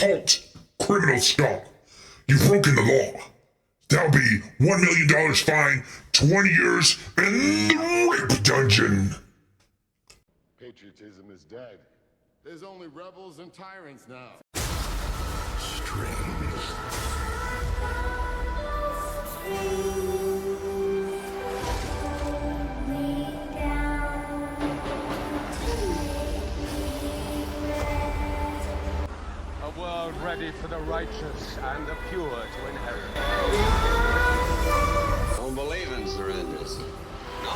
cult criminal scum. You've broken the law. That'll be $1 million fine, 20 years in the rape dungeon. Patriotism is dead. There's only rebels and tyrants now. Strange. A world ready for the righteous and the pure to inherit. Don't believe in surrenders. No,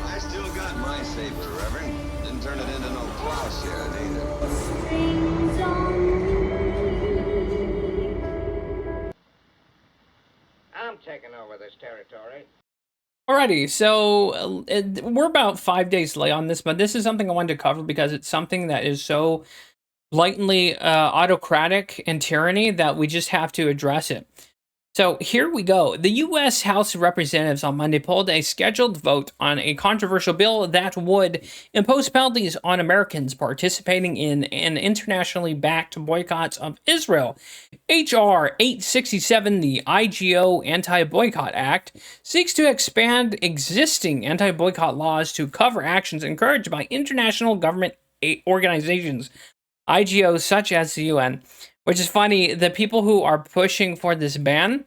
I still got my saber, Reverend. Didn't turn it into no plowshare either. I'm taking over this territory. Alrighty, so we're about 5 days late on this, but this is something I wanted to cover because it's something that is so blatantly autocratic and tyranny that we just have to address it. So here we go. The U.S. House of Representatives on Monday pulled a scheduled vote on a controversial bill that would impose penalties on Americans participating in an internationally backed boycotts of Israel. H.R. 867, the IGO Anti-Boycott Act, seeks to expand existing anti-boycott laws to cover actions encouraged by international government organizations, IGOs such as the UN. Which is funny, the people who are pushing for this ban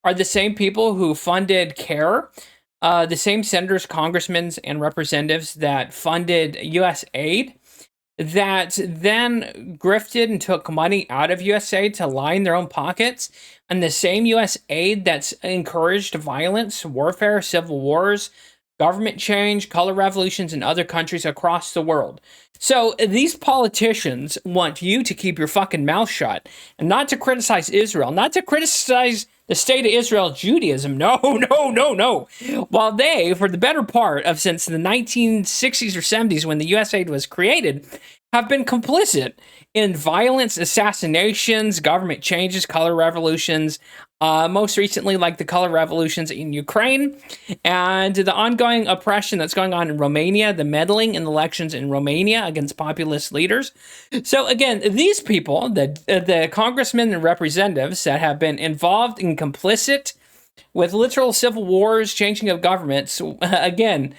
are the same people who funded CAIR, the same senators, congressmen, and representatives that funded U.S. aid, that then grifted and took money out of U.S. aid to line their own pockets, and the same U.S. aid that's encouraged violence, warfare, civil wars, government change, color revolutions in other countries across the world. So these politicians want you to keep your fucking mouth shut and not to criticize Israel, not to criticize the state of Israel, Judaism. No. While they, for the better part of since the 1960s or 70s when the US aid was created, have been complicit in violence, assassinations, government changes, color revolutions, most recently like the color revolutions in Ukraine, and the ongoing oppression that's going on in Romania, the meddling in elections in Romania against populist leaders. So again, these people, the congressmen and representatives that have been involved and complicit with literal civil wars, changing of governments, again,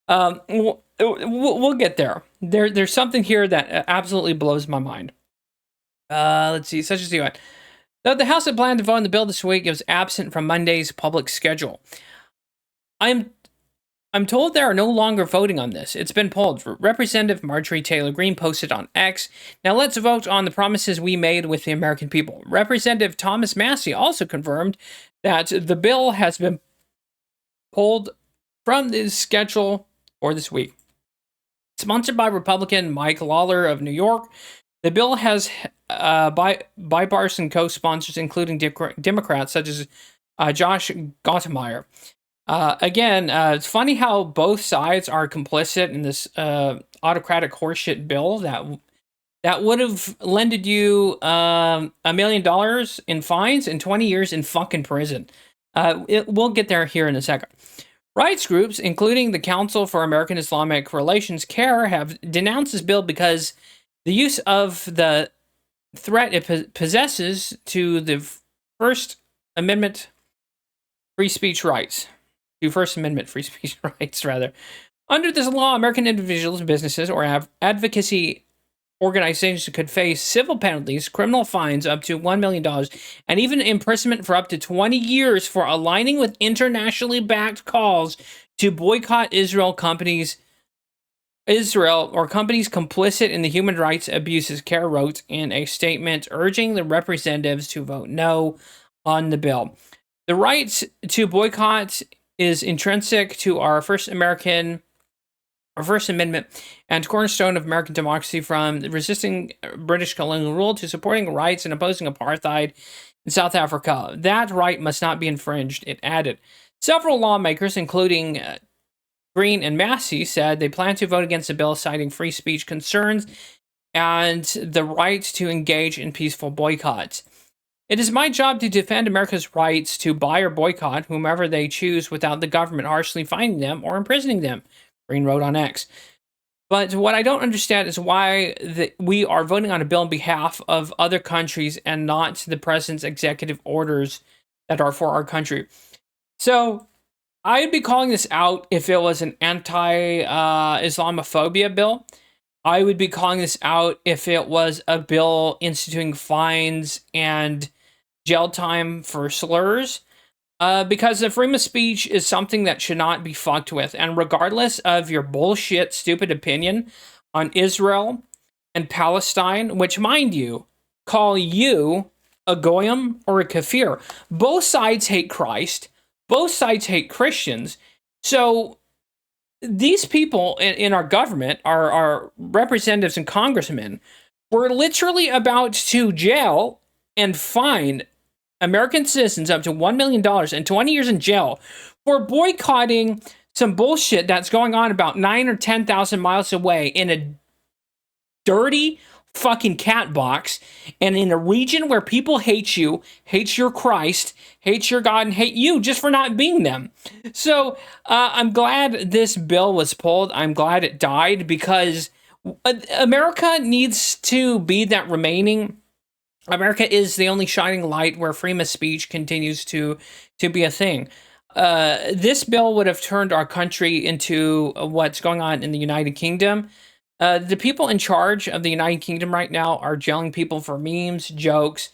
we'll get there. There's something here that absolutely blows my mind. Let's see, such as the UN. Though the House had planned to vote on the bill this week, it was absent from Monday's public schedule. I'm told they are no longer voting on this. It's been pulled. Representative Marjorie Greene posted on X. Now let's vote on the promises we made with the American people. Representative Thomas Massie also confirmed that the bill has been pulled from the schedule for this week. Sponsored by Republican Mike Lawler of New York, the bill has bipartisan co-sponsors, including Democrats such as Josh Gottemeyer. Again, it's funny how both sides are complicit in this autocratic horseshit bill that would have lended you $1 million in fines and 20 years in fucking prison. We'll get there here in a second. Rights groups, including the Council for American-Islamic Relations, CAIR, have denounced this bill because the use of the threat it possesses to the First Amendment free speech rights. Under this law, American individuals, businesses, or advocacy organizations could face civil penalties, criminal fines up to $1 million, and even imprisonment for up to 20 years for aligning with internationally backed calls to boycott Israel or companies complicit in the human rights abuses, CAIR wrote in a statement urging the representatives to vote no on the bill. The right to boycott is intrinsic to our First Amendment and cornerstone of American democracy, from resisting British colonial rule to supporting rights and opposing apartheid in South Africa. That right must not be infringed, it added. Several lawmakers, including Greene and Massie, said they plan to vote against the bill, citing free speech concerns and the right to engage in peaceful boycotts. It is my job to defend America's rights to buy or boycott whomever they choose without the government harshly fining them or imprisoning them, Greene wrote on X. But what I don't understand is why we are voting on a bill on behalf of other countries and not the president's executive orders that are for our country. So I'd be calling this out if it was an anti-Islamophobia bill. I would be calling this out if it was a bill instituting fines and jail time for slurs. Because the freedom of speech is something that should not be fucked with. And regardless of your bullshit, stupid opinion on Israel and Palestine, which, mind you, call you a goyim or a kafir. Both sides hate Christ. Both sides hate Christians. So these people in our government, our representatives and congressmen, were literally about to jail and fine American citizens up to $1 million and 20 years in jail for boycotting some bullshit that's going on about 9 or 10,000 miles away in a dirty fucking cat box and in a region where people hate you, hate your Christ, hate your God, and hate you just for not being them. So I'm glad this bill was pulled. I'm glad it died because America needs to be that remaining. America is the only shining light where freedom of speech continues to be a thing. This bill would have turned our country into what's going on in the United Kingdom. The people in charge of the United Kingdom right now are jailing people for memes, jokes.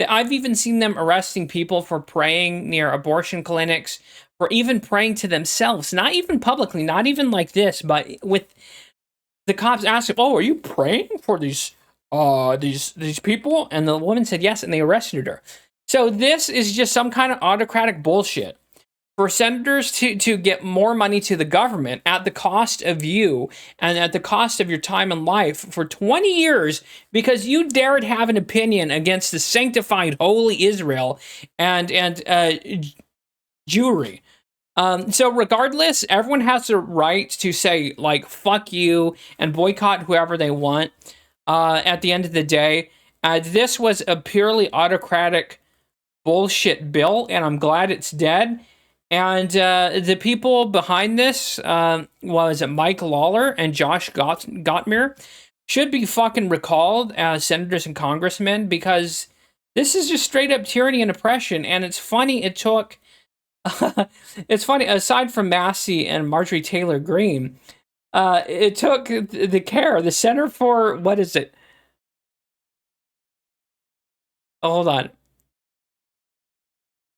I've even seen them arresting people for praying near abortion clinics, for even praying to themselves, not even publicly, not even like this, but with the cops asking, "Oh, are you praying for these people?" And the woman said yes, and they arrested her. So this is just some kind of autocratic bullshit for senators to get more money to the government at the cost of you and at the cost of your time and life for 20 years because you dared have an opinion against the sanctified holy Israel and Jewry. So regardless, everyone has the right to say, like, fuck you and boycott whoever they want. At the end of the day, this was a purely autocratic bullshit bill, and I'm glad it's dead. And the people behind this was Mike Lawler and Josh Gottmir should be fucking recalled as senators and congressmen because this is just straight up tyranny and oppression. And it's funny, it took, it's funny, aside from Massie and Marjorie Taylor Greene, it took the CAIR, the Center for, what is it? Oh, hold on.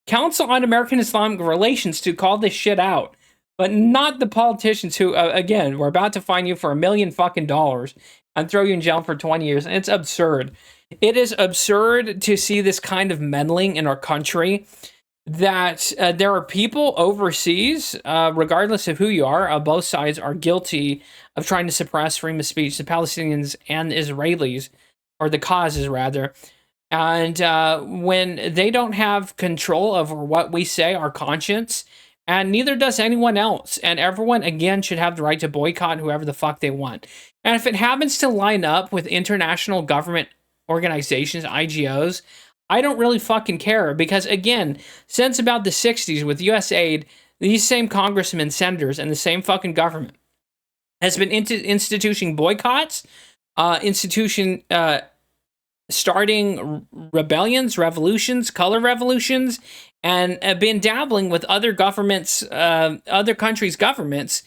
Council on American-Islamic Relations to call this shit out, but not the politicians who, again, were about to fine you for $1 million fucking and throw you in jail for 20 years. And it's absurd. It is absurd to see this kind of meddling in our country, that there are people overseas, regardless of who you are, both sides are guilty of trying to suppress freedom of speech, the Palestinians and Israelis, or the causes rather. And when they don't have control over what we say, our conscience, and neither does anyone else. And everyone, again, should have the right to boycott whoever the fuck they want. And if it happens to line up with international government organizations, IGOs, I don't really fucking care. Because, again, since about the 60s with US aid, these same congressmen, senators, and the same fucking government has been instituting boycotts, starting rebellions, revolutions, color revolutions, and been dabbling with other governments, other countries' governments,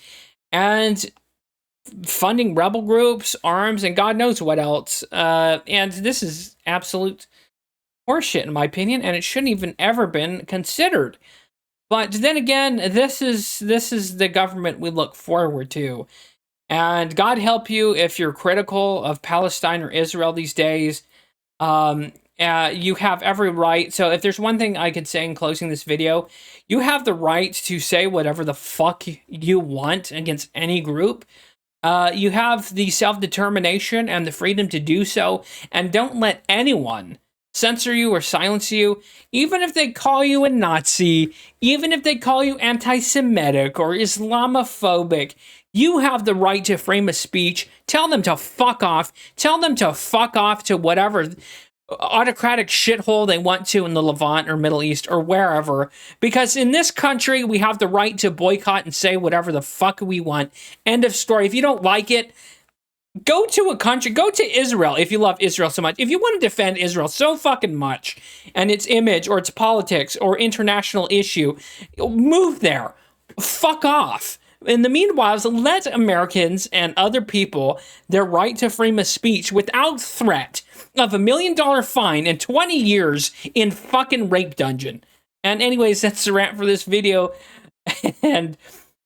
and funding rebel groups, arms, and God knows what else. And this is absolute horseshit, in my opinion, and it shouldn't even ever been considered. But then again, this is the government we look forward to. And God help you if you're critical of Palestine or Israel these days. You have every right. So if there's one thing I could say in closing this video, you have the right to say whatever the fuck you want against any group. You have the self-determination and the freedom to do so, and don't let anyone censor you or silence you, even if they call you a Nazi, even if they call you anti-Semitic or Islamophobic. You have the right to freedom of speech. Tell them to fuck off. Tell them to fuck off to whatever autocratic shithole they want to in the Levant or Middle East or wherever. Because in this country, we have the right to boycott and say whatever the fuck we want. End of story. If you don't like it, Go to a country, go to Israel if you love Israel so much. If you want to defend Israel so fucking much and its image or its politics or international issue, move there. Fuck off. In the meanwhile, let Americans and other people their right to freedom of speech without threat of $1 million fine and 20 years in fucking rape dungeon. And anyways, that's the rant for this video. And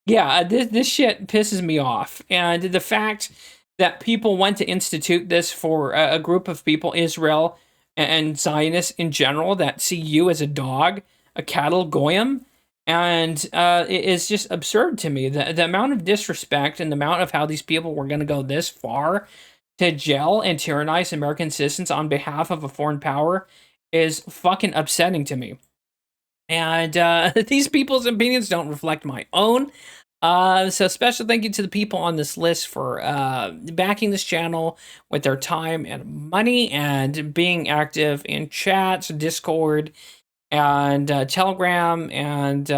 yeah, this shit pisses me off. And the fact that people want to institute this for a group of people, Israel and Zionists in general, that see you as a dog, a cattle goyim, and it is just absurd to me. The amount of disrespect and the amount of how these people were going to go this far to jail and tyrannize American citizens on behalf of a foreign power is fucking upsetting to me. And these people's opinions don't reflect my own. So special thank you to the people on this list for backing this channel with their time and money and being active in chats, Discord, and Telegram. And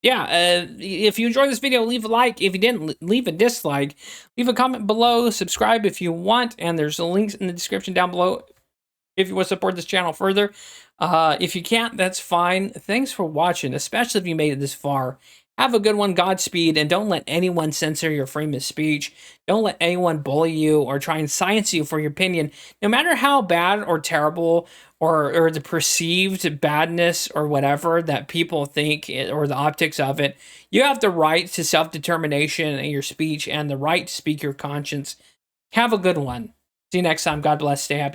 if you enjoyed this video, leave a like. If you didn't, leave a dislike. Leave a comment below. Subscribe if you want. And there's links in the description down below if you want to support this channel further. If you can't, that's fine. Thanks for watching, especially if you made it this far. Have a good one, Godspeed, and don't let anyone censor your freedom of speech. Don't let anyone bully you or try and silence you for your opinion. No matter how bad or terrible or the perceived badness or whatever that people think or the optics of it, you have the right to self-determination in your speech and the right to speak your conscience. Have a good one. See you next time. God bless. Stay happy.